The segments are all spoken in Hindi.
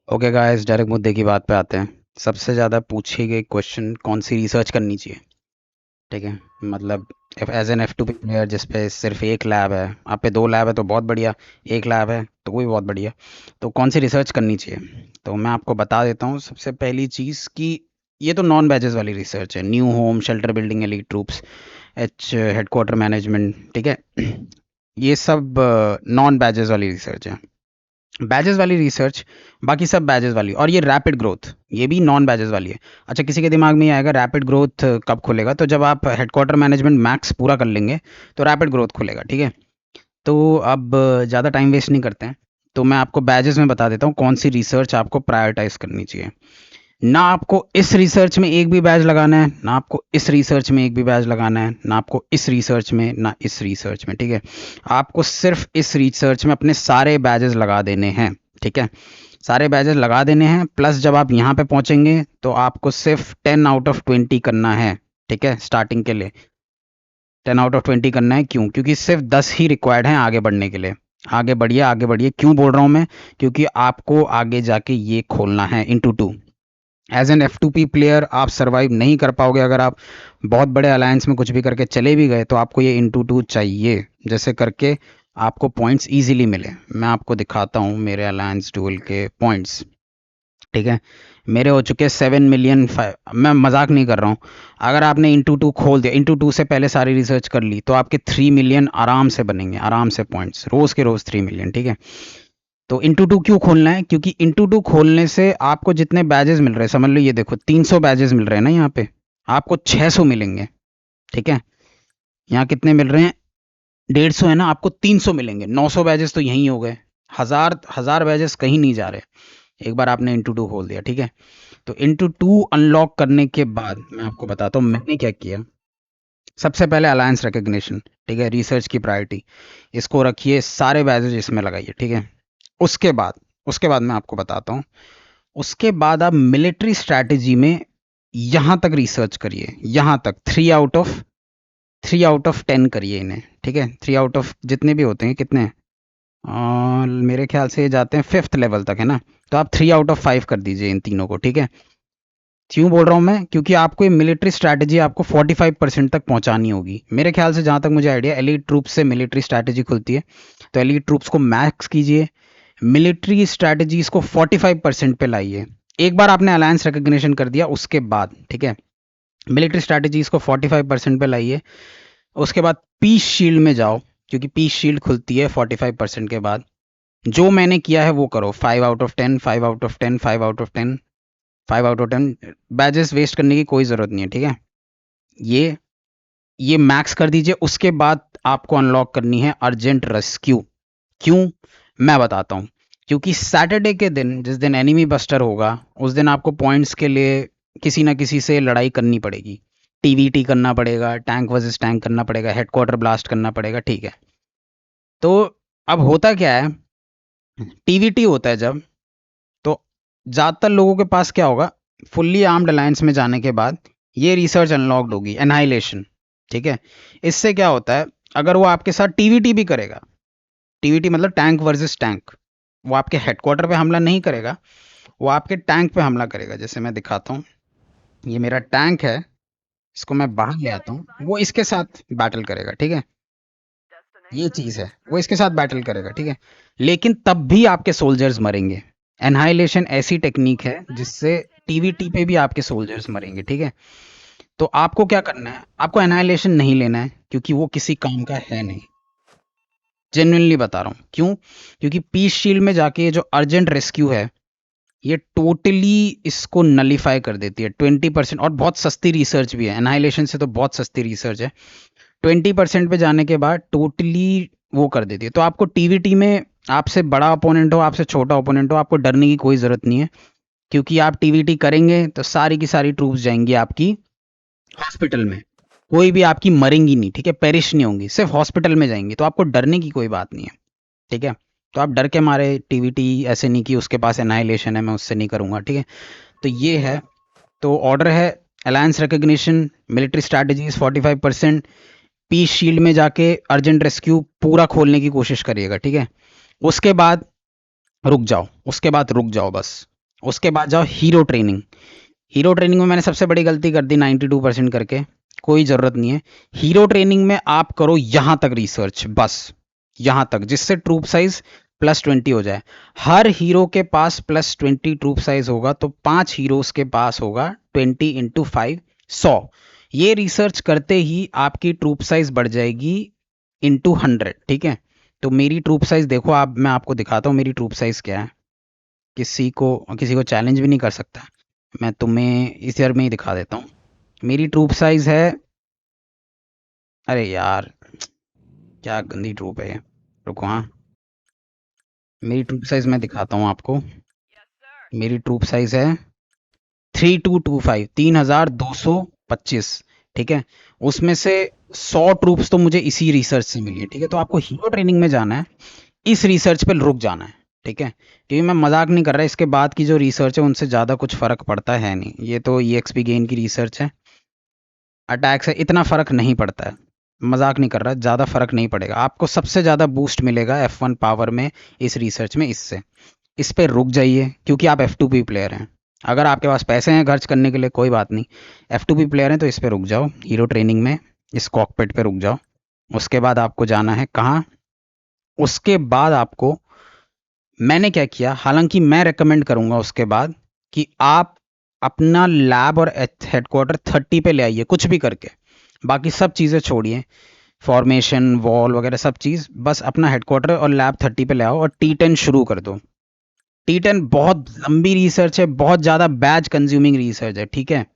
ओके गाइस, डायरेक्ट मुद्दे की बात पे आते हैं। सबसे ज़्यादा पूछी गई क्वेश्चन कौन सी रिसर्च करनी चाहिए। ठीक है। मतलब एज एन F2P प्लेयर जिस पे सिर्फ एक लैब है, आप पे दो लैब है तो बहुत बढ़िया, एक लैब है तो वो भी बहुत बढ़िया। तो कौन सी रिसर्च करनी चाहिए, तो मैं आपको बता देता हूँ। सबसे पहली चीज़ कि ये तो नॉन बैजेस वाली रिसर्च है। New home, shelter building, elite troops, H headquarter management, ठीक है। ये सब नॉन बैजेस वाली रिसर्च है। बैजेस वाली रिसर्च, बाकी सब बैजेस वाली। और ये रैपिड ग्रोथ, ये भी नॉन बैजेस वाली है। अच्छा, किसी के दिमाग में ये आएगा रैपिड ग्रोथ कब खुलेगा, तो जब आप हेडक्वार्टर मैनेजमेंट मैक्स पूरा कर लेंगे तो रैपिड ग्रोथ खुलेगा। ठीक है। तो अब ज़्यादा टाइम वेस्ट नहीं करते हैं, तो मैं आपको बैजेस में बता देता हूँ कौन सी रिसर्च आपको प्रायोरिटाइज करनी चाहिए। ना आपको इस रिसर्च में एक भी बैच लगाना है, ना आपको इस रिसर्च में एक भी बैच लगाना है, ना आपको इस रिसर्च में, ना इस रिसर्च में। ठीक है। आपको सिर्फ इस रिसर्च में अपने सारे बैचेस लगा देने हैं। ठीक है। सारे बैचेस लगा देने हैं, प्लस जब आप यहाँ पे पहुंचेंगे तो आपको सिर्फ 10 आउट ऑफ 20 करना है। ठीक है। स्टार्टिंग के लिए 10 आउट ऑफ 20 करना है। क्यों? क्योंकि सिर्फ 10 ही रिक्वायर्ड हैं आगे बढ़ने के लिए। आगे बढ़िए, आगे बढ़िए। क्यों बोल रहा हूँ मैं? क्योंकि आपको आगे जाके ये खोलना है into 2। As an F2P player आप सरवाइव नहीं कर पाओगे। अगर आप बहुत बड़े अलायंस में कुछ भी करके चले भी गए तो आपको ये into 2 चाहिए, जैसे करके आपको पॉइंट्स इजीली मिले। मैं आपको दिखाता हूँ मेरे अलायंस डुअल के पॉइंट्स। ठीक है। मेरे हो चुके 7 मिलियन। मैं मजाक नहीं कर रहा हूँ। अगर आपने into 2 खोल दिया, into 2 से पहले सारी रिसर्च कर ली, तो आपके 3 मिलियन आराम से बनेंगे, आराम से पॉइंट्स, रोज के रोज 3 मिलियन। ठीक है। तो into 2 क्यों खोलना है? क्योंकि into 2 खोलने से आपको जितने बैजेस मिल रहे हैं, समझ लो ये देखो 300 बैजेस मिल रहे हैं ना यहाँ पे, आपको 600 मिलेंगे। ठीक है। यहाँ कितने मिल रहे हैं? 150 है ना, आपको 300 मिलेंगे। 900 बैजेस तो यहीं हो गए। हजार हजार बैजेस कहीं नहीं जा रहे एक बार आपने into 2 खोल दिया। ठीक है। तो into 2 अनलॉक करने के बाद मैं आपको बताता हूँ मैंने क्या किया। सबसे पहले अलायंस रिकग्निशन। ठीक है। रिसर्च की प्रायोरिटी, इसको रखिए, सारे बैजेस इसमें लगाइए। ठीक है। उसके बाद उसके बाद मैं आपको बताता हूँ। उसके बाद आप मिलिट्री स्ट्रैटेजी में यहां तक रिसर्च करिए, यहां तक 3 आउट ऑफ 10 करिए इन्हें। ठीक है। 3 आउट ऑफ जितने भी होते हैं, कितने हैं? मेरे ख्याल से ये जाते हैं 5th लेवल तक, है ना। तो आप 3 आउट ऑफ 5 कर दीजिए इन तीनों को। ठीक है। क्यों बोल रहा हूँ मैं? क्योंकि आपको ये मिलिट्री स्ट्रैटेजी आपको 45% तक पहुंचानी होगी। मेरे ख्याल से, जहां तक मुझे आइडिया, एलीट ट्रूप्स से मिलिट्री स्ट्रैटेजी खुलती है। तो एलीट ट्रूप्स को मैक्स कीजिए, मिलिट्री स्ट्रैटेजीज को 45% पे लाइए। एक बार आपने अलायंस रिकग्निशन कर दिया उसके बाद, ठीक है, मिलिट्री स्ट्रैटेजीज को 45% पे लाइए। उसके बाद पीस शील्ड में जाओ, क्योंकि पीस शील्ड खुलती है 45% के बाद। जो मैंने किया है वो करो। 5 out of 10, 5 out of 10, 5 out of 10, 5 out of 10। Badges waste करने की कोई ज़रूरत नहीं है। ठीक है। ये ये मैक्स कर दीजिए। उसके बाद आपको अनलॉक करनी है अर्जेंट रेस्क्यू। क्यों? मैं बताता हूँ। क्योंकि सैटरडे के दिन, जिस दिन एनिमी बस्टर होगा, उस दिन आपको पॉइंट्स के लिए किसी ना किसी से लड़ाई करनी पड़ेगी। TVT करना पड़ेगा, टैंक वर्सेस टैंक करना पड़ेगा, हेडक्वार्टर ब्लास्ट करना पड़ेगा। ठीक है। तो अब होता क्या है, TVT होता है जब, तो ज़्यादातर लोगों के पास क्या होगा, फुल्ली आर्म्ड अलायंस में जाने के बाद ये रिसर्च अनलॉक्ड होगी, एनाइलेशन। ठीक है। इससे क्या होता है, अगर वो आपके साथ TVT भी करेगा, TVT मतलब टैंक वर्सेस टैंक, वो आपके हेडक्वार्टर पे हमला नहीं करेगा, वो आपके टैंक पे हमला करेगा। जैसे मैं दिखाता हूँ, ये मेरा टैंक है, इसको मैं बाहर ले आता हूँ, वो इसके साथ बैटल करेगा। ठीक है। ये चीज़ है, वो इसके साथ बैटल करेगा। ठीक है। लेकिन तब भी आपके सोल्जर्स मरेंगे। एनहाइलेशन ऐसी टेक्निक है जिससे TVT पे भी आपके सोल्जर्स मरेंगे। ठीक है। तो आपको क्या करना है, आपको एनहाइलेशन नहीं लेना है, क्योंकि वो किसी काम का है नहीं। जेन्युइनली बता रहा हूँ। क्यों? क्योंकि पीस शील्ड में जाके ये जो अर्जेंट रेस्क्यू है, ये टोटली इसको नलीफाई कर देती है। 20%, और बहुत सस्ती रिसर्च भी है, एनाइलेशन से तो बहुत सस्ती रिसर्च है। 20% पे जाने के बाद टोटली वो कर देती है। तो आपको TVT में, आपसे बड़ा ओपोनेंट हो, आपसे छोटा ओपोनेंट हो, आपको डरने की कोई ज़रूरत नहीं है। क्योंकि आप TVT करेंगे तो सारी की सारी ट्रूप्स जाएंगी आपकी हॉस्पिटल में। कोई भी आपकी मरेंगी नहीं। ठीक है। पेरिश नहीं होंगी, सिर्फ हॉस्पिटल में जाएंगी। तो आपको डरने की कोई बात नहीं है। ठीक है। तो आप डर के मारे TVT ऐसे नहीं कि उसके पास एनाइलेशन है, मैं उससे नहीं करूंगा। ठीक है। तो ये है। तो ऑर्डर है, alliance recognition, military strategies 45%, peace shield में जाके अर्जेंट रेस्क्यू पूरा खोलने की कोशिश करिएगा। ठीक है। उसके बाद रुक जाओ, उसके बाद रुक जाओ बस। उसके बाद जाओ हीरो ट्रेनिंग। हीरो ट्रेनिंग में मैंने सबसे बड़ी गलती कर दी 92% करके, कोई ज़रूरत नहीं है। हीरो ट्रेनिंग में आप करो यहाँ तक रिसर्च, बस यहाँ तक, जिससे ट्रूप साइज +20 हो जाए। हर हीरो के पास +20 ट्रूप साइज होगा, तो 5 हीरोज के पास होगा 20 × 5 100। ये रिसर्च करते ही आपकी ट्रूप साइज बढ़ जाएगी ×100, ठीक है। तो मेरी ट्रूप साइज देखो आप, मैं आपको दिखाता हूँ मेरी ट्रूप साइज क्या है। किसी को चैलेंज भी नहीं कर सकता, मैं तुम्हें इस ईयर में ही दिखा देता हूँ। मेरी ट्रूप साइज है, अरे यार क्या गंदी ट्रूप है ये, रुको हाँ, मेरी ट्रूप साइज मैं दिखाता हूँ आपको। मेरी ट्रूप साइज है 3225, 3225, ठीक है। उसमें से 100 ट्रूप्स तो मुझे इसी रिसर्च से मिली है, ठीक है। तो आपको हीरो ट्रेनिंग में जाना है, इस रिसर्च पे रुक जाना है, ठीक है। क्योंकि मैं मजाक नहीं कर रहा, इसके बाद की जो रिसर्च है उनसे ज़्यादा कुछ फ़र्क पड़ता है नहीं। ये तो EXP गेन की रिसर्च है, अटैक से इतना फ़र्क नहीं पड़ता है, मजाक नहीं कर रहा, ज़्यादा फ़र्क नहीं पड़ेगा। आपको सबसे ज़्यादा बूस्ट मिलेगा F1 पावर में इस रिसर्च में, इससे इस पे रुक जाइए, क्योंकि आप F2P प्लेयर हैं। अगर आपके पास पैसे हैं खर्च करने के लिए कोई बात नहीं, F2P प्लेयर हैं तो इस पे रुक जाओ, हीरो ट्रेनिंग में इस कॉकपिट पे रुक जाओ। उसके बाद आपको जाना है कहाँ, उसके बाद आपको, मैंने क्या किया, हालांकि मैं रेकमेंड करूंगा उसके बाद कि आप अपना लैब और हेडक्वार्टर 30 पे ले आइए, कुछ भी करके। बाकी सब चीज़ें छोड़िए, फॉर्मेशन वॉल वगैरह सब चीज़, बस अपना हेडक्वार्टर और लैब 30 पे ले आओ और T10 शुरू कर दो। T10 बहुत लंबी रिसर्च है, बहुत ज़्यादा बैच कंज्यूमिंग रिसर्च है, ठीक है।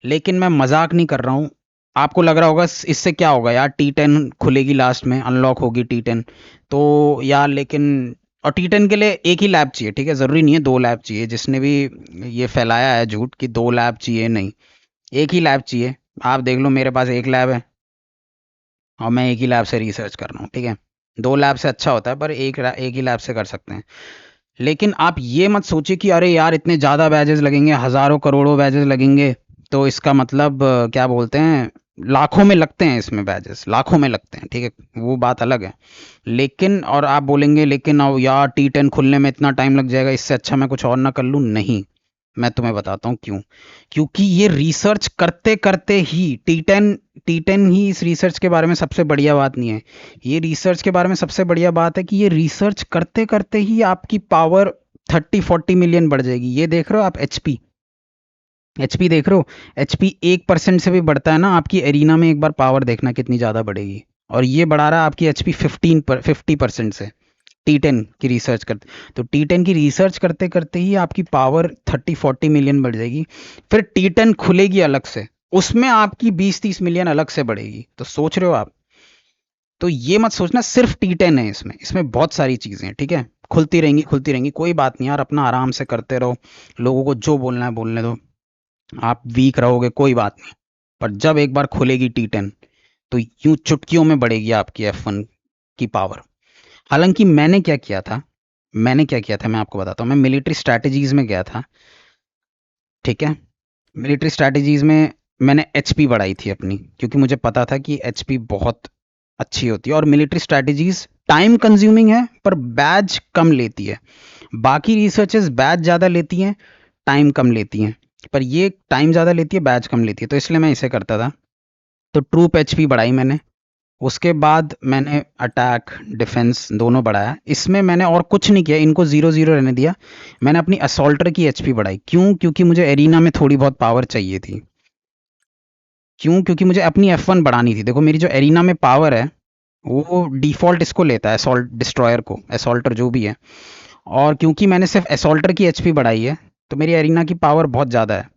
लेकिन मैं मजाक नहीं कर रहा हूँ। आपको लग रहा होगा इससे क्या होगा यार, T10 खुलेगी लास्ट में, अनलॉक होगी T10 तो यार, लेकिन और T10 के लिए एक ही लैब चाहिए, ठीक है, ज़रूरी नहीं है 2 लैब चाहिए। जिसने भी ये फैलाया है झूठ कि 2 लैब चाहिए, नहीं, एक ही लैब चाहिए। आप देख लो मेरे पास एक लैब है और मैं एक ही लैब से रिसर्च कर रहा हूँ, ठीक है। 2 लैब से अच्छा होता है, पर एक ही लैब से कर सकते हैं। लेकिन आप ये मत सोचिए कि अरे यार इतने ज़्यादा बैजेस लगेंगे, हज़ारों करोड़ों बैजेस लगेंगे, तो इसका मतलब क्या बोलते हैं, लाखों में लगते हैं इसमें बैजेस, लाखों में लगते हैं, ठीक है, वो बात अलग है। लेकिन और आप बोलेंगे लेकिन अब यार T10 खुलने में इतना टाइम लग जाएगा, इससे अच्छा मैं कुछ और ना कर लूँ, नहीं। मैं तुम्हें बताता हूँ क्यों। क्योंकि ये रिसर्च करते करते ही टी टेन ही इस रिसर्च के बारे में सबसे बढ़िया बात नहीं है। ये रिसर्च के बारे में सबसे बढ़िया बात है कि ये रिसर्च करते करते ही आपकी पावर 30-40 मिलियन बढ़ जाएगी। ये देख रहे हो आप एचपी देख रहे हो, एचपी 1% से भी बढ़ता है ना, आपकी एरिना में एक बार पावर देखना कितनी ज़्यादा बढ़ेगी। और ये बढ़ा रहा है आपकी एचपी 50% से, T10 की रिसर्च करते। तो T10 की रिसर्च करते करते ही आपकी पावर 30-40 मिलियन बढ़ जाएगी। फिर T10 खुलेगी अलग से, उसमें आपकी 20-30 मिलियन अलग से बढ़ेगी। तो सोच रहे हो आप, तो ये मत सोचना सिर्फ T10 है, इसमें इसमें बहुत सारी चीज़ें हैं, ठीक है। खुलती रहेंगी, कोई बात नहीं यार, अपना आराम से करते रहो, लोगों को जो बोलना है बोलने दो। आप वीक रहोगे कोई बात नहीं, पर जब एक बार खुलेगी T10 तो यूं चुटकियों में बढ़ेगी आपकी F1 की पावर। हालांकि मैंने क्या किया था मैं आपको बताता हूँ। मैं मिलिट्री स्ट्रैटेजीज में गया था, ठीक है। मिलिट्री स्ट्रैटेजीज में मैंने एचपी बढ़ाई थी अपनी, क्योंकि मुझे पता था कि एचपी बहुत अच्छी होती है। और मिलिट्री स्ट्रैटेजीज टाइम कंज्यूमिंग है पर बैज कम लेती है। बाकी रिसर्चेस बैज ज़्यादा लेती हैं, टाइम कम लेती हैं, पर ये टाइम ज़्यादा लेती है, बैज कम लेती है, तो इसलिए मैं इसे करता था। तो ट्रूप एचपी बढ़ाई मैंने, उसके बाद मैंने अटैक डिफेंस दोनों बढ़ाया। इसमें मैंने और कुछ नहीं किया, इनको 0-0 रहने दिया। मैंने अपनी असॉल्टर की एचपी बढ़ाई, क्यों, क्योंकि मुझे एरिना में थोड़ी बहुत पावर चाहिए थी। क्यों, क्योंकि मुझे अपनी F1 बढ़ानी थी। देखो मेरी जो एरिना में पावर है वो डिफ़ॉल्ट इसको लेता है, असॉल्ट डिस्ट्रॉयर को, असॉल्टर जो भी है। और क्योंकि मैंने सिर्फ असॉल्टर की एचपी बढ़ाई है, तो मेरी एरिना की पावर बहुत ज़्यादा है।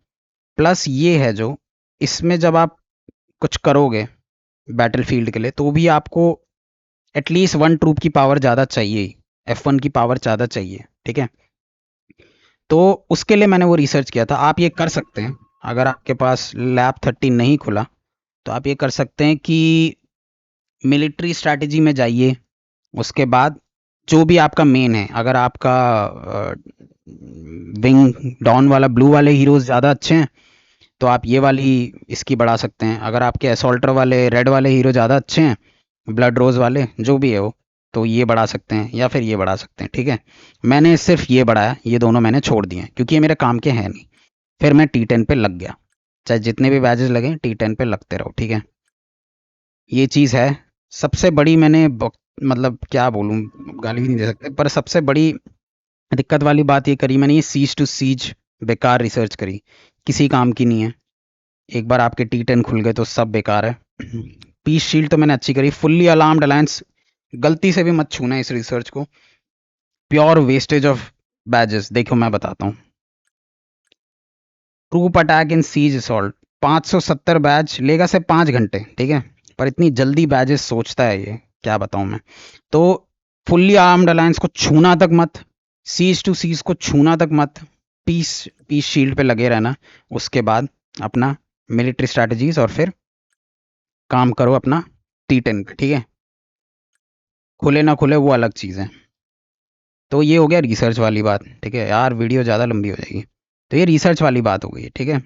प्लस ये है जो, इसमें जब आप कुछ करोगे बैटलफील्ड के लिए, तो भी आपको एटलीस्ट 1 ट्रूप की पावर ज़्यादा चाहिए ही, F1 की पावर ज़्यादा चाहिए, ठीक है। तो उसके लिए मैंने वो रिसर्च किया था। आप ये कर सकते हैं, अगर आपके पास लैब 30 नहीं खुला तो आप ये कर सकते हैं कि मिलिट्री स्ट्रैटेजी में जाइए। उसके बाद जो भी आपका मेन है, अगर आपका विंग डॉन वाला ब्लू वाले हीरोज ज़्यादा अच्छे हैं तो आप ये वाली इसकी बढ़ा सकते हैं। अगर आपके असॉल्टर वाले रेड वाले हीरो ज़्यादा अच्छे हैं, ब्लड रोज वाले जो भी है वो, तो ये बढ़ा सकते हैं या फिर ये बढ़ा सकते हैं, ठीक है। मैंने सिर्फ ये बढ़ाया, ये दोनों मैंने छोड़ दिए क्योंकि ये मेरे काम के हैं नहीं। फिर मैं T10 पे लग गया, चाहे जितने भी बैजेस लगे T10 पे लगते रहो, ठीक है। ये चीज़ है। सबसे बड़ी मैंने मतलब क्या बोलूँ, गाली भी नहीं दे सकते, पर सबसे बड़ी दिक्कत वाली बात ये करी मैंने, ये सीज टू सीज बेकार रिसर्च करी, किसी काम की नहीं है। एक बार आपके T10 खुल गए तो सब बेकार है। पीस शील्ड तो मैंने अच्छी करी। फुल्ली अलार्म्ड अलायंस, गलती से भी मत छूना इस रिसर्च को, प्योर वेस्टेज ऑफ बैजेस। देखो मैं बताता हूँ, troop attack in siege assault 570 badge लेगा से 5 घंटे, ठीक है। पर इतनी जल्दी बैजेस सोचता है ये, क्या बताऊं मैं। तो फुल्ली आर्म्ड अलायंस को छूना तक मत, सीज टू सीज को छूना तक मत, पीस पीस शील्ड पे लगे रहना। उसके बाद अपना मिलिट्री स्ट्रैटेजीज और फिर काम करो अपना T10 पे, ठीक है। खुले ना खुले वो अलग चीज़ है। तो ये हो गया रिसर्च वाली बात, ठीक है यार, वीडियो ज़्यादा लंबी हो जाएगी। तो ये रिसर्च वाली बात हो गई, ठीक है।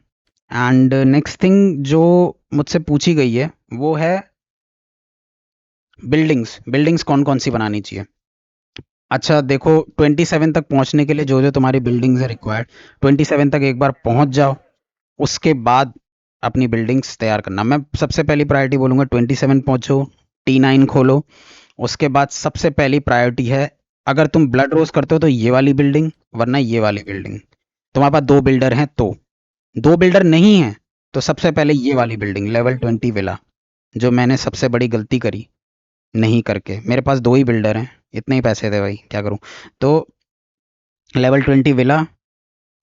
एंड नेक्स्ट थिंग जो मुझसे पूछी गई है वो है बिल्डिंग्स। बिल्डिंग्स कौन कौन सी बनानी चाहिए। अच्छा देखो, 27 तक पहुंचने के लिए जो जो तुम्हारी बिल्डिंग्स है रिक्वायर्ड, 27 तक एक बार पहुंच जाओ। उसके बाद अपनी बिल्डिंग्स तैयार करना। मैं सबसे पहली प्रायोरिटी बोलूँगा 27 पहुंचो, T9 खोलो। उसके बाद सबसे पहली प्रायोरिटी है, अगर तुम ब्लड रोज करते हो तो ये वाली बिल्डिंग, वरना ये वाली बिल्डिंग। तुम्हारे पास 2 बिल्डर हैं तो, 2 बिल्डर नहीं है तो सबसे पहले ये वाली बिल्डिंग लेवल 20 विला, जो मैंने सबसे बड़ी गलती करी नहीं करके। मेरे पास 2 ही बिल्डर हैं, इतने ही पैसे थे भाई, क्या करूं। तो लेवल 20 विला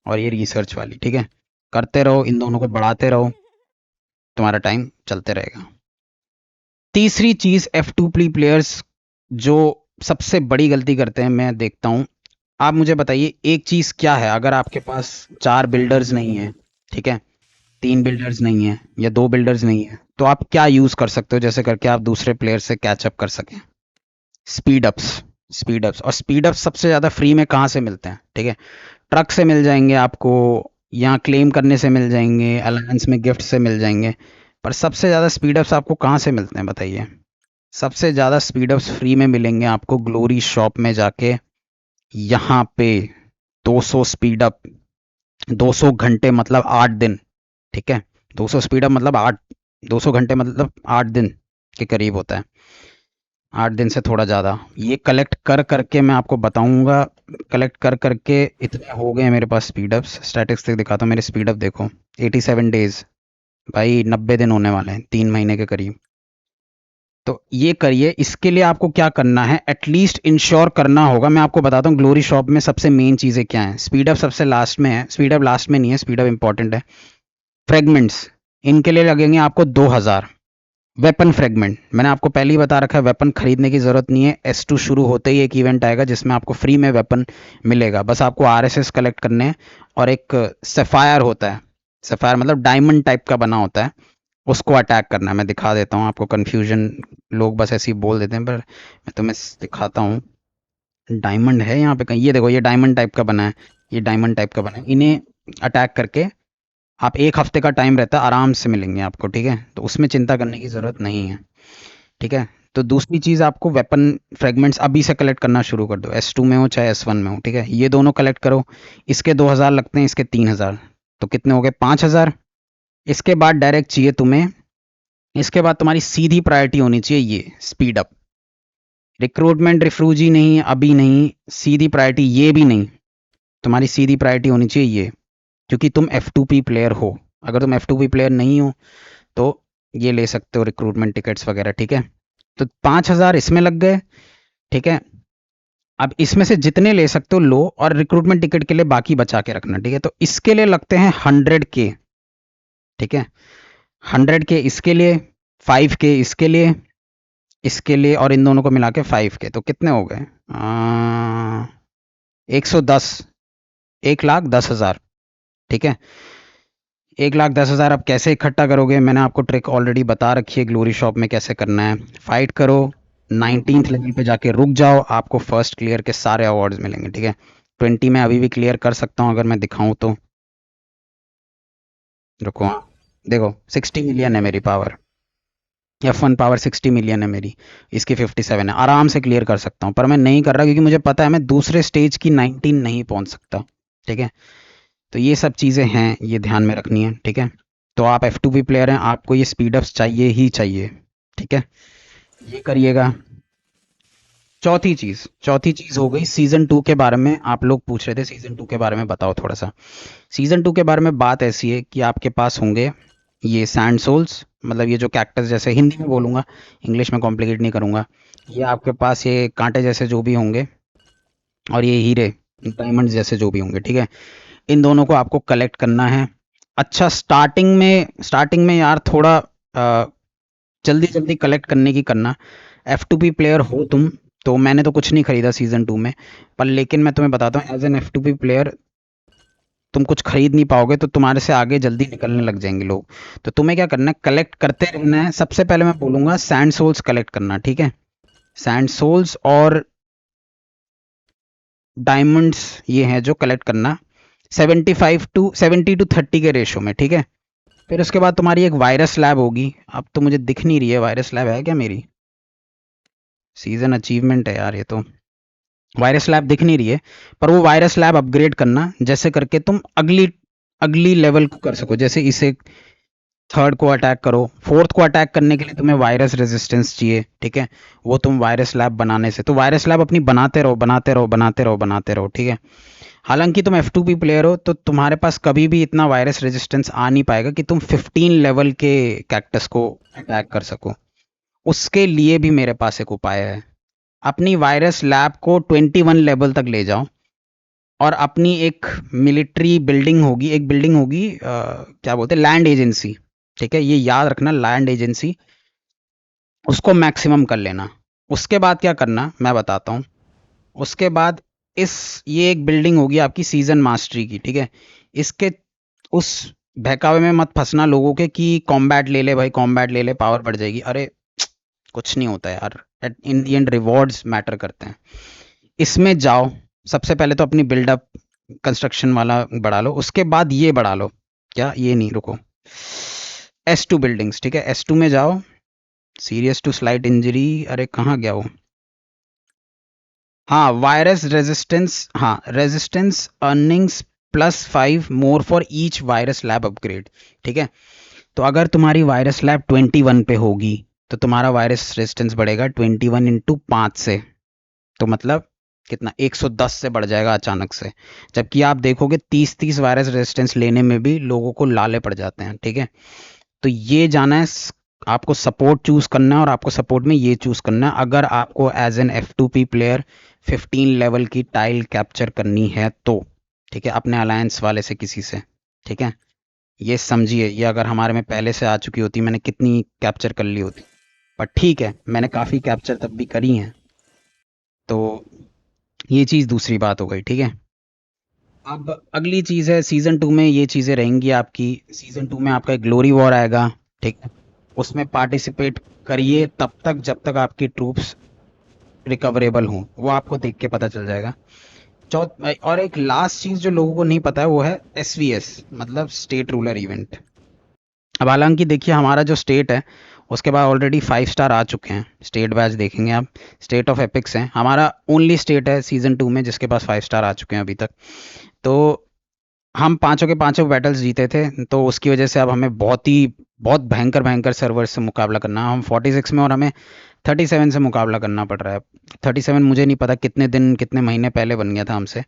और ये रिसर्च वाली, ठीक है। करते रहो, इन दोनों को बढ़ाते रहो, तुम्हारा टाइम चलते रहेगा। तीसरी चीज F2P प्लेयर्स जो सबसे बड़ी गलती करते हैं मैं देखता हूँ। आप मुझे बताइए एक चीज क्या है, अगर आपके पास 4 बिल्डर्स नहीं है, ठीक है, 3 बिल्डर्स नहीं है या 2 बिल्डर्स नहीं है, तो आप क्या यूज कर सकते हो जैसे करके आप दूसरे प्लेयर से कैचअप कर सकें। Speed ups. स्पीड अप्स, और स्पीड अप्स सबसे ज़्यादा फ्री में कहाँ से मिलते हैं, ठीक है। ट्रक से मिल जाएंगे आपको, यहाँ क्लेम करने से मिल जाएंगे, अलायंस में गिफ्ट से मिल जाएंगे। पर सबसे ज़्यादा स्पीड अप्स आपको कहाँ से मिलते हैं बताइए। सबसे ज़्यादा स्पीड अप्स फ्री में मिलेंगे आपको ग्लोरी शॉप में जाके। यहाँ पे 200 स्पीड अप, 200 घंटे मतलब 8 दिन, ठीक है। 200 स्पीड अप मतलब 200 घंटे मतलब 8 दिन के करीब होता है। 8 दिन से थोड़ा ज़्यादा, ये कलेक्ट कर करके मैं आपको बताऊंगा। कलेक्ट कर करके इतने हो गए मेरे पास स्पीड अप्स। स्टैटिस्टिक दिखाता हूँ, मेरे स्पीड अप देखो, 87 डेज भाई, 90 दिन होने वाले हैं, 3 महीने के करीब। तो ये करिए। इसके लिए आपको क्या करना है, एटलीस्ट इंश्योर करना होगा। मैं आपको बताता हूँ ग्लोरी शॉप में सबसे मेन चीज़ें क्या हैं। स्पीड अप सबसे लास्ट में है, स्पीड अप लास्ट में नहीं है, स्पीड अप इंपॉर्टेंट है। फ्रेगमेंट्स, इनके लिए लगेंगे आपको 2000। वेपन फ्रेगमेंट मैंने आपको पहले ही बता रखा है, वेपन खरीदने की जरूरत नहीं है। S2 शुरू होते ही एक इवेंट आएगा जिसमें आपको फ्री में वेपन मिलेगा, बस आपको RSS कलेक्ट करने हैं। और एक सेफायर होता है, सेफायर मतलब डायमंड टाइप का बना होता है, उसको अटैक करना है। मैं दिखा देता हूँ आपको, कन्फ्यूजन लोग बस ऐसे ही बोल देते हैं, पर मैं तुम्हें दिखाता हूँ। डायमंड है यहाँ पे कहीं, ये देखो, ये डायमंड टाइप का बना है, ये डायमंड टाइप का बना है। इन्हें अटैक करके आप 1 हफ्ते का टाइम रहता है, आराम से मिलेंगे आपको, ठीक है। तो उसमें चिंता करने की ज़रूरत नहीं है, ठीक है। तो दूसरी चीज़, आपको वेपन फ्रेगमेंट्स अभी से कलेक्ट करना शुरू कर दो, S2 में हो चाहे S1 में हो, ठीक है। ये दोनों कलेक्ट करो। इसके 2000 लगते हैं, इसके 3000, तो कितने हो गए 5000। इसके बाद डायरेक्ट चाहिए तुम्हें, इसके बाद तुम्हारी सीधी प्रायोरिटी होनी चाहिए ये स्पीड अप। रिक्रूटमेंट रिफ्रूजी नहीं, अभी नहीं, सीधी प्रायोरिटी ये भी नहीं, तुम्हारी सीधी प्रायोरिटी होनी चाहिए ये, क्योंकि तुम F2P प्लेयर हो। अगर तुम F2P प्लेयर नहीं हो तो ये ले सकते हो रिक्रूटमेंट टिकट्स वगैरह, ठीक है। तो 5000 इसमें लग गए, ठीक है। अब इसमें से जितने ले सकते हो लो, और रिक्रूटमेंट टिकट के लिए बाकी बचा के रखना, ठीक है। तो इसके लिए लगते हैं 100K, ठीक है। 100K इसके लिए, 5K इसके लिए और इन दोनों को मिला के 5K, तो कितने हो गए 110, 1,10,000, ठीक है। 1,10,000 अब कैसे इकट्ठा करोगे, मैंने आपको ट्रिक ऑलरेडी बता रखी है ग्लोरी शॉप में कैसे करना है। फाइट करो, 19th लेवल पे जाके रुक जाओ, आपको फर्स्ट क्लियर के सारे अवार्ड्स मिलेंगे, ठीक है। 20 में अभी भी क्लियर कर सकता हूँ अगर मैं दिखाऊं तो, रुको, हाँ देखो 60 मिलियन है मेरी पावर। F1 पावर 60 मिलियन है मेरी, इसकी 57 है, आराम से क्लियर कर सकता हूँ, पर मैं नहीं कर रहा क्योंकि मुझे पता है मैं दूसरे स्टेज की 19 नहीं पहुंच सकता। ठीक है, तो ये सब चीज़ें हैं, ये ध्यान में रखनी है। ठीक है, तो आप F2P प्लेयर हैं, आपको ये स्पीड अप्स चाहिए ही चाहिए। ठीक है, ये करिएगा। चौथी चीज़ हो गई सीज़न 2 के बारे में। आप लोग पूछ रहे थे सीज़न 2 के बारे में बताओ थोड़ा सा। सीज़न 2 के बारे में बात ऐसी है कि आपके पास होंगे ये सैंड सोल्स, मतलब ये जो कैक्टस जैसे, हिंदी में बोलूँगा, इंग्लिश में कॉम्प्लिकेट नहीं करूँगा। ये आपके पास ये कांटे जैसे जो भी होंगे, और ये हीरे डायमंड जैसे जो भी होंगे। ठीक है, इन दोनों को आपको कलेक्ट करना है। अच्छा, स्टार्टिंग में यार थोड़ा जल्दी जल्दी कलेक्ट करने की करना। F2P प्लेयर हो तुम, तो मैंने तो कुछ नहीं खरीदा सीजन 2 में, पर लेकिन मैं तुम्हें बताता हूँ, एज एन F2P प्लेयर तुम कुछ खरीद नहीं पाओगे, तो तुम्हारे से आगे जल्दी निकलने लग जाएंगे लोग। तो तुम्हें क्या करना है, कलेक्ट करते रहना है। सबसे पहले मैं बोलूंगा सैंड सोल्स कलेक्ट करना। ठीक है, सैंड सोल्स और डायमंड्स ये हैं जो कलेक्ट करना, 70 to 30 के रेशो में। ठीक है, फिर उसके बाद तुम्हारी एक वायरस लैब होगी। अब तो मुझे दिख नहीं रही है, वायरस लैब है क्या मेरी? सीजन अचीवमेंट है यार ये तो। वायरस लैब दिख नहीं रही है, पर वो वायरस लैब अपग्रेड करना, जैसे करके तुम अगली अगली लेवल को कर सको। जैसे इसे थर्ड को अटैक करो, फोर्थ को अटैक करने के लिए तुम्हें वायरस रेजिस्टेंस चाहिए। ठीक है, वो तुम वायरस लैब बनाने से, तो वायरस लैब अपनी बनाते रहो बनाते रहो बनाते रहो बनाते रहो। ठीक है, हालांकि तुम F2P प्लेयर हो, तो तुम्हारे पास कभी भी इतना वायरस रेजिस्टेंस आ नहीं पाएगा कि तुम 15 लेवल के कैक्टस को अटैक कर सको। उसके लिए भी मेरे पास एक उपाय है। अपनी वायरस लैब को 21 लेवल तक ले जाओ, और अपनी एक मिलिट्री बिल्डिंग होगी, एक बिल्डिंग होगी, क्या बोलते हैं, लैंड एजेंसी। ठीक है, ये याद रखना, लैंड एजेंसी, उसको मैक्सिमम कर लेना। उसके बाद क्या करना मैं बताता हूँ। उसके बाद इस ये एक बिल्डिंग होगी आपकी सीजन मास्टरी की। ठीक है, इसके उस बहकावे में मत फंसना लोगों के कि कॉम्बैट ले ले भाई, कॉम्बैट ले ले, पावर बढ़ जाएगी। अरे कुछ नहीं होता यार, इन दी एंड रिवॉर्ड्स मैटर करते हैं। इसमें जाओ, सबसे पहले तो अपनी बिल्डअप कंस्ट्रक्शन वाला बढ़ा लो, उसके बाद ये बढ़ा लो, क्या ये नहीं, रुको, S2 बिल्डिंग्स। ठीक है, S2 में जाओ, सीरियस टू स्लाइट इंजरी, अरे कहाँ गया वो? हाँ, वायरस रेजिस्टेंस, हाँ, resistance earnings +5 more for each virus lab upgrade. ठीक है, तो अगर तुम्हारी वायरस लैब 21 पे होगी, तो तुम्हारा वायरस रेजिस्टेंस बढ़ेगा 21 इंटू 5 से, तो मतलब कितना, 110 से बढ़ जाएगा अचानक से। जबकि आप देखोगे 30-30 वायरस रेजिस्टेंस लेने में भी लोगों को लाले पड़ जाते हैं। ठीक है, तो ये जाना है, आपको सपोर्ट चूज करना है, और आपको सपोर्ट में ये चूज करना है अगर आपको as an F2P player 15 level की टाइल कैप्चर करनी है तो। ठीक है, अपने अलायंस वाले से किसी से। ठीक है, ये समझिए, ये अगर हमारे में पहले से आ चुकी होती, मैंने कितनी कैप्चर कर ली होती, पर ठीक है, मैंने काफ़ी कैप्चर तब भी करी हैं। तो ये चीज़ दूसरी बात हो गई। ठीक है, अब अगली चीज़ है, सीज़न 2 में ये चीज़ें रहेंगी आपकी। सीज़न 2 में आपका एक ग्लोरी वॉर आएगा। ठीक है, उसमें पार्टिसिपेट करिए तब तक जब तक आपकी ट्रूप्स रिकवरेबल हों, वो आपको देख के पता चल जाएगा। और एक लास्ट चीज़ जो लोगों को नहीं पता है, वो है SVS, मतलब स्टेट रूलर इवेंट। अब हालांकि देखिए, हमारा जो स्टेट है उसके बाद ऑलरेडी 5 स्टार आ चुके हैं। स्टेट बैच देखेंगे आप, स्टेट ऑफ एपिक्स है हमारा, ओनली स्टेट है सीज़न 2 में जिसके पास 5 स्टार आ चुके हैं अभी तक। तो हम पांचों के पांचों बैटल्स जीते थे, तो उसकी वजह से अब हमें बहुत भयंकर भयंकर सर्वर से मुकाबला करना है। हम 46 में, और हमें 37 से मुकाबला करना पड़ रहा है। 37 मुझे नहीं पता कितने दिन कितने महीने पहले बन गया था हमसे,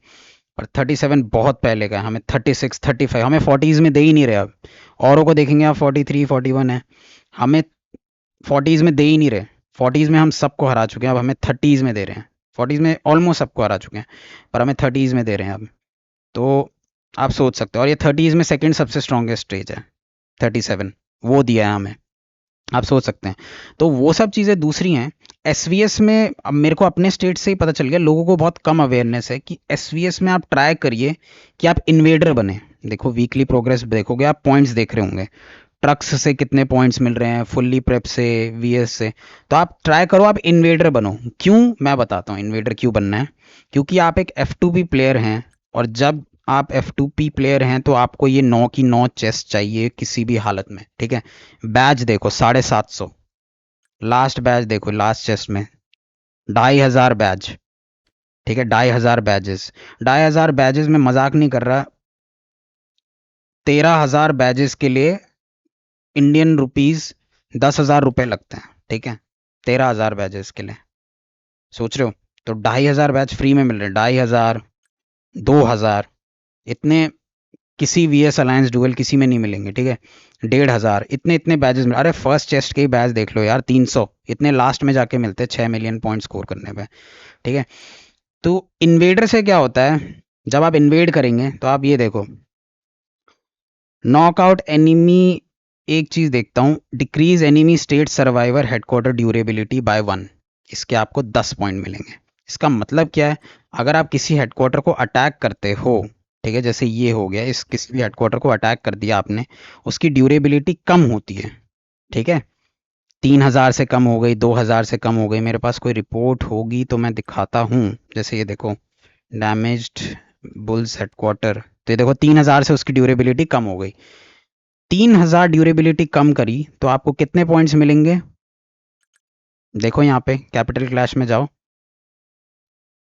पर 37 बहुत पहले का है। हमें 36 35, हमें 40s में दे ही नहीं रहे अब। औरों को देखेंगे आप 43 41 है, हमें 40s में दे ही नहीं रहे। 40s में हम सबको हरा चुके हैं, अब हमें 30s में दे रहे हैं। 40s में ऑलमोस्ट सबको हरा चुके हैं, पर हमें 30s में दे रहे हैं अब। तो आप सोच सकते हो, और ये 30s में सेकंड सबसे स्ट्रॉन्गेस्ट स्टेज है, 37 वो दिया है हमें, आप सोच सकते हैं। तो वो सब चीज़ें दूसरी हैं। SVS में अब मेरे को अपने स्टेट से ही पता चल गया, लोगों को बहुत कम अवेयरनेस है कि SVS में आप ट्राई करिए कि आप इन्वेडर बने। देखो वीकली प्रोग्रेस देखोगे आप, पॉइंट्स देख रहे होंगे, ट्रक्स से कितने पॉइंट्स मिल रहे हैं, फुल्ली प्रेप से, VS से। तो आप ट्राई करो, आप इन्वेडर बनो। क्यों, मैं बताता हूँ इन्वेडर क्यों बनना है। क्योंकि आप एक F2P प्लेयर हैं, और जब आप F2P प्लेयर हैं तो आपको ये 9 की 9 चेस्ट चाहिए किसी भी हालत में। ठीक है, बैच देखो 750, लास्ट बैच देखो, लास्ट चेस्ट में 2500 बैच, ठीक है, 2500 बैजेस, 2500 बैजेस में मजाक नहीं कर रहा। 13,000 बैजेस के लिए इंडियन रुपीज 10,000 रुपये लगते हैं, ठीक है, 13,000 बैजेस के लिए, सोच रहे हो? तो 2500 बैच फ्री में मिल रहे हैं, 2500, 2000, इतने किसी VS अलायंस डुअल किसी में नहीं मिलेंगे, ठीक है। 1,500, इतने इतने बैजेस मिल, अरे फर्स्ट चेस्ट के ही बैच देख लो यार, 300 इतने लास्ट में जाके मिलते हैं 6 मिलियन पॉइंट स्कोर करने पे, ठीक है। तो इन्वेडर से क्या होता है, जब आप इन्वेड करेंगे तो आप ये देखो, नॉकआउट एनिमी, एक चीज देखता हूँ, decrease enemy state survivor headquarter durability by 1, इसके आपको 10 पॉइंट मिलेंगे। इसका मतलब क्या है, अगर आप किसी हेडक्वार्टर को अटैक करते हो, ठीक है, जैसे ये हो गया, इस किसी भी हेडक्वार्टर को अटैक कर दिया आपने, उसकी ड्यूरेबिलिटी कम होती है, ठीक है, 3,000 से कम हो गई, 2,000 से कम हो गई। मेरे पास कोई रिपोर्ट होगी तो मैं दिखाता हूँ, जैसे ये देखो, डैमेज्ड बुल्स हेडक्वार्टर, तो ये देखो 3,000 से उसकी ड्यूरेबिलिटी कम हो गई। 3,000 ड्यूरेबिलिटी कम करी तो आपको कितने पॉइंट्स मिलेंगे, देखो यहाँ पे कैपिटल क्लैश में जाओ,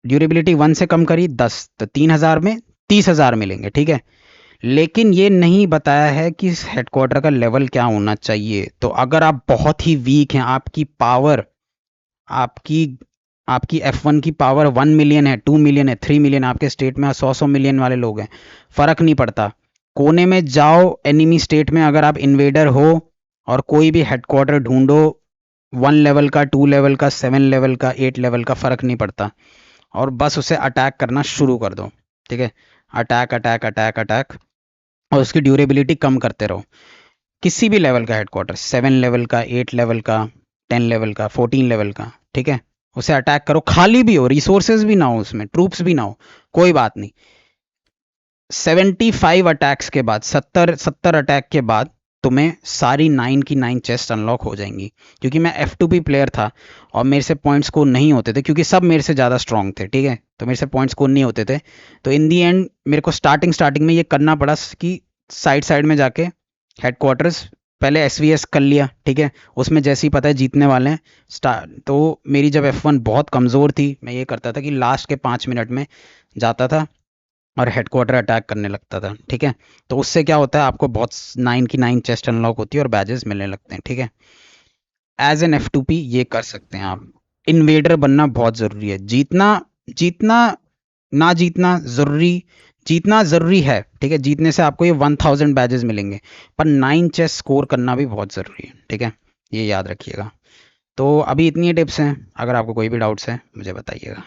ड्यूरेबिलिटी 1 से कम करी 10, तो 3,000 में 30,000 मिलेंगे, ठीक है। लेकिन ये नहीं बताया है कि इस हेडक्वार्टर का लेवल क्या होना चाहिए। तो अगर आप बहुत ही वीक हैं, आपकी पावर, आपकी आपकी F1 की पावर 1 मिलियन है, 2 मिलियन है, 3 मिलियन, आपके स्टेट में 100 मिलियन वाले लोग हैं, फर्क नहीं पड़ता, कोने में जाओ एनिमी स्टेट में, अगर आप इन्वेडर हो और कोई भी हेडक्वार्टर ढूंढो, 1 लेवल का, 2 लेवल का, 7 लेवल का, 8 लेवल का, फर्क नहीं पड़ता, और बस उसे अटैक करना शुरू कर दो, ठीक है, अटैक अटैक अटैक अटैक, और उसकी ड्यूरेबिलिटी कम करते रहो। किसी भी लेवल का हेडक्वार्टर, 7 लेवल का, 8 लेवल का, 10 लेवल का, 14 लेवल का, ठीक है, उसे अटैक करो, खाली भी हो, रिसोर्सेज भी ना हो उसमें, ट्रूप्स भी ना हो, कोई बात नहीं। 75 अटैक्स के बाद, 70 अटैक के बाद तुम्हें सारी 9 की 9 चेस्ट अनलॉक हो जाएंगी। क्योंकि मैं F2P प्लेयर था और मेरे से पॉइंट स्कोर नहीं होते थे, क्योंकि सब मेरे से ज़्यादा स्ट्रांग थे, ठीक है, तो मेरे से पॉइंट स्कोर नहीं होते थे। तो इन दी एंड मेरे को स्टार्टिंग में ये करना पड़ा कि साइड में जाके हेडक्वार्टर्स पहले SVS कर लिया, ठीक है, उसमें जैसे ही पता है जीतने वाले हैं, तो मेरी जब F1 बहुत कमज़ोर थी, मैं ये करता था कि लास्ट के 5 मिनट में जाता था और हेडक्वार्टर अटैक करने लगता था, ठीक है। तो उससे क्या होता है, आपको बहुत 9 की 9 चेस्ट अनलॉक होती है और बैजेस मिलने लगते हैं, ठीक है। एज एन F2P ये कर सकते हैं आप। इन्वेडर बनना बहुत ज़रूरी है, जीतना जीतना ना जीतना ज़रूरी, जीतना ज़रूरी है, ठीक है, जीतने से आपको ये 1000 बैजेस मिलेंगे, पर 9 चेस स्कोर करना भी बहुत ज़रूरी है, ठीक है, ये याद रखिएगा। तो अभी इतनी टिप्स हैं, अगर आपको कोई भी डाउट्स है मुझे बताइएगा।